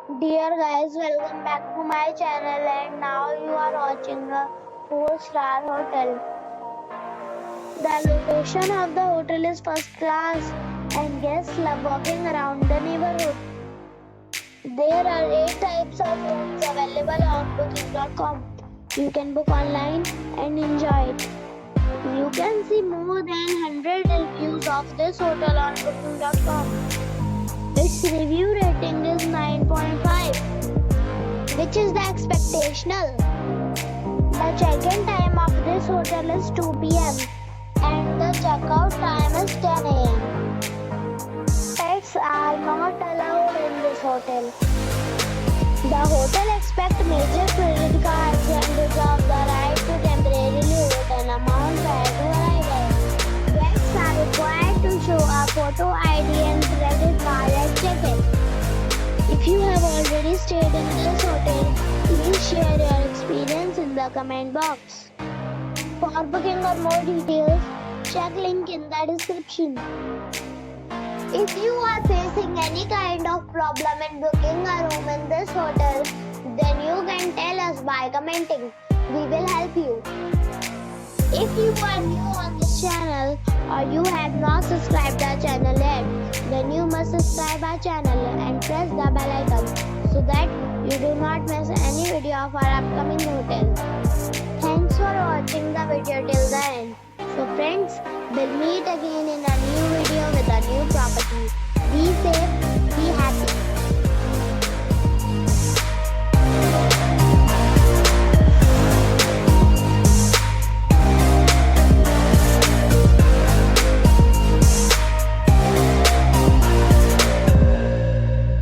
Dear guys, welcome back to my channel and now you are watching a 4-star hotel. The location of the hotel is first class and guests love walking around the neighborhood. There are 8 types of rooms available on booking.com. You can book online and enjoy it. You can see more than 100 reviews of this hotel on booking.com. Its review rating is 9.5, which is the expectational. The check-in time of this hotel is 2 p.m. and the check-out time is 10 a.m. Pets are not allowed in this hotel. The hotel expects major credit cards and reserves the right to temporarily hold an amount prior to arrival. Guests are required to show a photo ID and credit card at check-in. If you have already stayed in this hotel, please share your experience in the comment box. For booking or more details, check link in the description. If you are facing any kind of problem in booking a room in this hotel, then you can tell us by commenting. We will help you. If you are new on this channel or you have not subscribed our channel yet, then you must subscribe our channel and press the bell icon so that you do not miss any video of our upcoming hotel. Thanks for watching the video till the end. So friends, we'll meet again in a new video with a new property. Be safe, be happy.